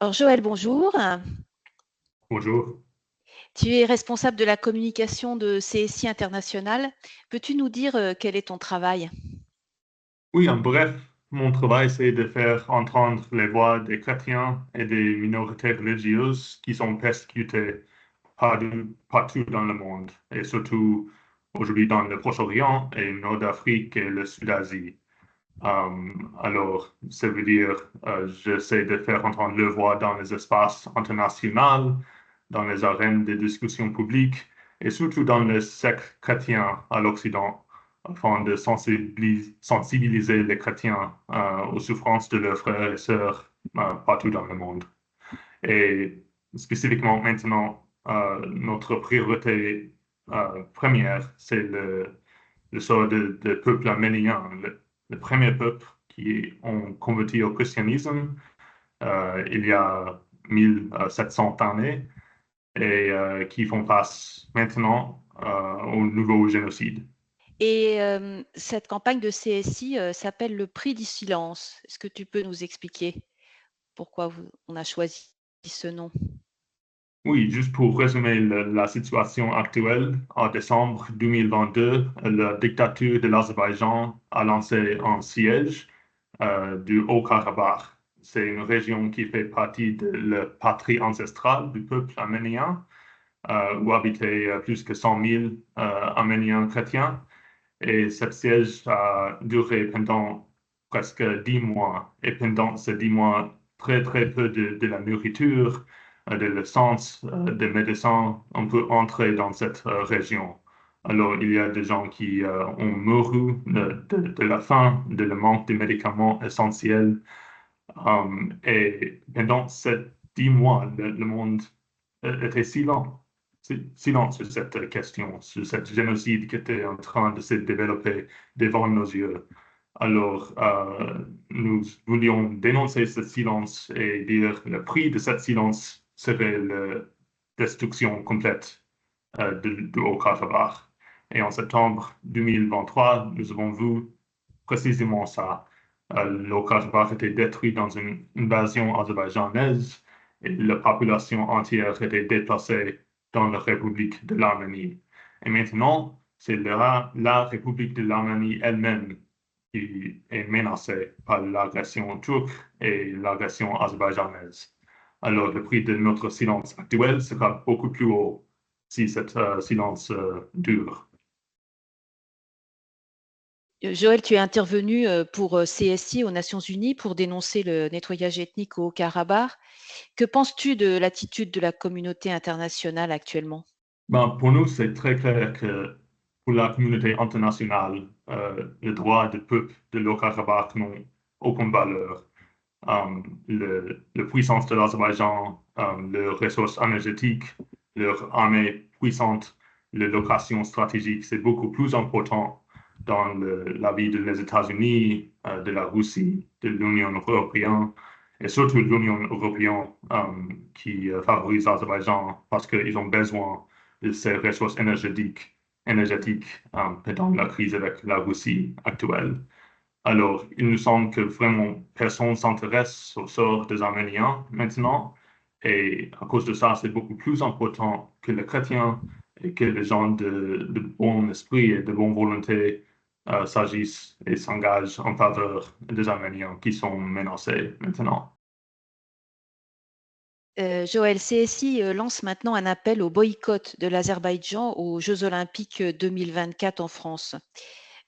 Alors Joël, bonjour. Bonjour. Tu es responsable de la communication de CSI International. Peux-tu nous dire quel est ton travail? Oui, en bref, mon travail, c'est de faire entendre les voix des chrétiens et des minorités religieuses qui sont persécutées partout dans le monde, et surtout aujourd'hui dans le Proche-Orient et le Nord d'Afrique et le Sud-Asie. Alors, ça veut dire, j'essaie de faire entendre leur voix dans les espaces internationaux, dans les arènes de discussion publique et surtout dans le cercle chrétien à l'Occident, afin de sensibiliser les chrétiens aux souffrances de leurs frères et sœurs partout dans le monde. Et spécifiquement maintenant, notre priorité première, c'est le sort de peuple arménien, le premier peuple qui ont converti au christianisme il y a 1700 années et qui font face maintenant au nouveau génocide. Et cette campagne de CSI s'appelle le prix du silence. Est-ce que tu peux nous expliquer pourquoi on a choisi ce nom? Oui, juste pour résumer la situation actuelle, en décembre 2022, la dictature de l'Azerbaïdjan a lancé un siège du Haut-Karabakh. C'est une région qui fait partie de la patrie ancestrale du peuple arménien, où habitaient plus que 100 000 Arméniens chrétiens. Et ce siège a duré pendant presque 10 mois. Et pendant ces 10 mois, très, très peu de la nourriture, de l'essence, des médecins, on peut entrer dans cette région. Alors, il y a des gens qui ont mouru de la faim, de le manque de médicaments essentiels. Et pendant ces 10 mois, le monde était silent sur cette question, sur cette génocide qui était en train de se développer devant nos yeux. Alors, nous voulions dénoncer ce silence et dire que le prix de ce silence serait la destruction complète du Haut-Karabakh. Et en septembre 2023, nous avons vu précisément ça. Le Haut-Karabakh était détruit dans une invasion azerbaïdjanaise et la population entière était déplacée dans la République de l'Arménie. Et maintenant, c'est la République de l'Arménie elle-même qui est menacée par l'agression turque et l'agression azerbaïdjanaise. Alors, le prix de notre silence actuel sera beaucoup plus haut si ce silence dure. Joël, tu es intervenu pour CSI aux Nations Unies pour dénoncer le nettoyage ethnique au Karabakh. Que penses-tu de l'attitude de la communauté internationale actuellement? Ben, pour nous, c'est très clair que pour la communauté internationale, les droits du peuple de l'Haut-Karabakh n'ont aucune valeur. La puissance de l'Azerbaïdjan, leurs ressources énergétiques, leur armée puissante, les locations stratégiques, c'est beaucoup plus important dans la vie des États-Unis, de la Russie, de l'Union européenne, et surtout de l'Union européenne qui favorise l'Azerbaïdjan parce qu'ils ont besoin de ces ressources énergétiques pendant la crise avec la Russie actuelle. Alors, il nous semble que vraiment personne s'intéresse au sort des Arméniens maintenant. Et à cause de ça, c'est beaucoup plus important que les chrétiens et que les gens de bon esprit et de bonne volonté s'agissent et s'engagent en faveur des Arméniens qui sont menacés maintenant. Joël, CSI lance maintenant un appel au boycott de l'Azerbaïdjan aux Jeux olympiques 2024 en France.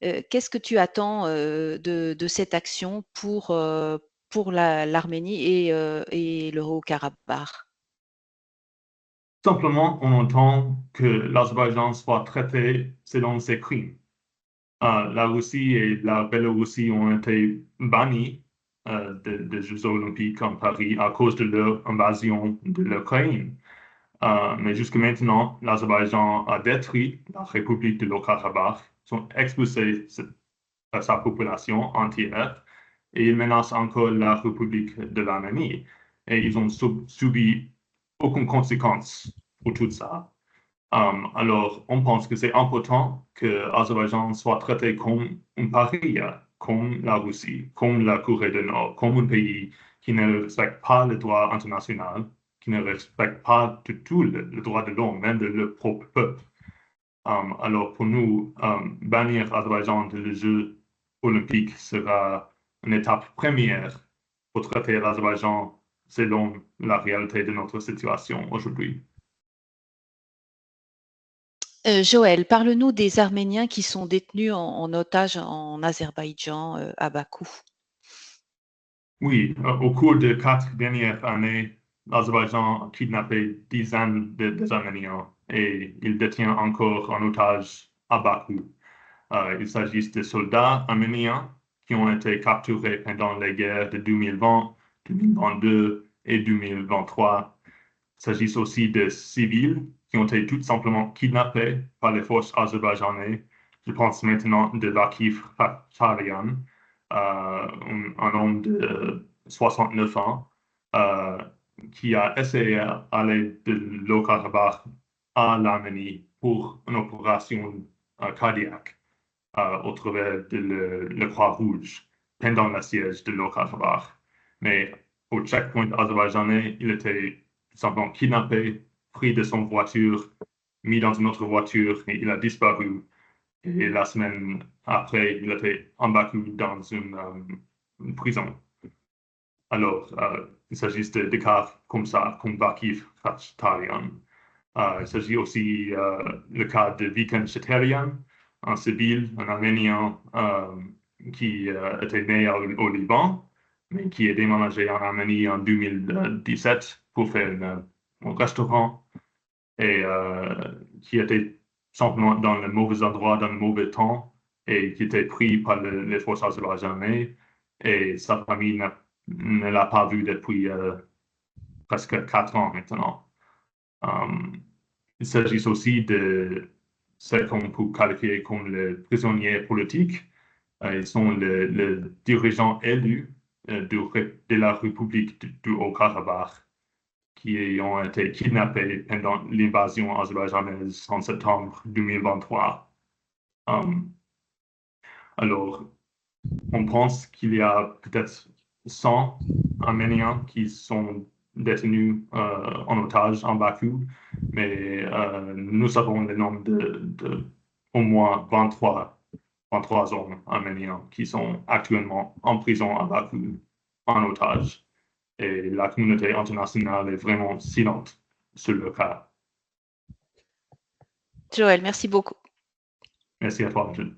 Qu'est-ce que tu attends de cette action pour l'Arménie et le Haut-Karabakh? Simplement, on entend que l'Azerbaïdjan soit traité selon ses crimes. La Russie et la Biélorussie ont été bannis des Jeux olympiques en Paris à cause de leur invasion de l'Ukraine. Mais jusqu'à maintenant, l'Azerbaïdjan a détruit la République de l'Haut-Karabakh, ils ont expulsé sa population entière et ils menacent encore la République de l'Arménie. Et ils ont subi aucune conséquence pour tout ça. Alors, on pense que c'est important que l'Azerbaïdjan soit traité comme un paria, comme la Russie, comme la Corée du Nord, comme un pays qui ne respectent pas le droit international, qui ne respectent pas du tout le droit de l'homme, même de leur propre peuple. Alors pour nous, bannir Azerbaïdjan des Jeux olympiques sera une étape première pour traiter l'Azerbaïdjan selon la réalité de notre situation aujourd'hui. Joël, parle-nous des Arméniens qui sont détenus en otage en Azerbaïdjan, à Bakou. Oui, au cours des 4 dernières années, l'Azerbaïdjan a kidnappé dizaines des Arméniens et il détient encore en otage à Bakou. Il s'agit de soldats arméniens qui ont été capturés pendant les guerres de 2020, 2022 et 2023. Il s'agit aussi de civils qui ont été tout simplement kidnappés par les forces azerbaïdjanaises. Je pense maintenant de Vakif Khatcharian, un homme de 69 ans, euh, qui a essayé d'aller de l'Haut-Karabakh à l'Arménie pour une opération cardiaque au travers de le Croix-Rouge pendant le siège de l'Haut-Karabakh. Mais au checkpoint azerbaïdjanais, il était simplement kidnappé, pris de son voiture, mis dans une autre voiture et il a disparu. Et la semaine après, il était embarqué dans une prison. Alors, il s'agit de cas comme ça, comme Vakif Khatcharian. Il s'agit aussi le cas de Viken Chetarian, un civil, un Arménien qui était né au Liban, mais qui est déménagé en Arménie en 2017 pour faire un restaurant et qui était simplement dans le mauvais endroit, dans le mauvais temps, et qui était pris par les forces azerbaïdjanaises, et sa famille ne l'a pas vu depuis presque 4 ans maintenant. Il s'agit aussi de ce qu'on peut qualifier comme les prisonniers politiques. Ils sont les dirigeants élus de la République du Haut-Karabakh qui ont été kidnappés pendant l'invasion azerbaïdjanaise en septembre 2023. Alors, on pense qu'il y a peut-être 100 Arméniens qui sont détenus en otage en Bakou, mais nous avons le nombre de au moins 23 hommes arméniens qui sont actuellement en prison à Bakou en otage. Et la communauté internationale est vraiment silente sur le cas. Joël, merci beaucoup. Merci à toi, Jules.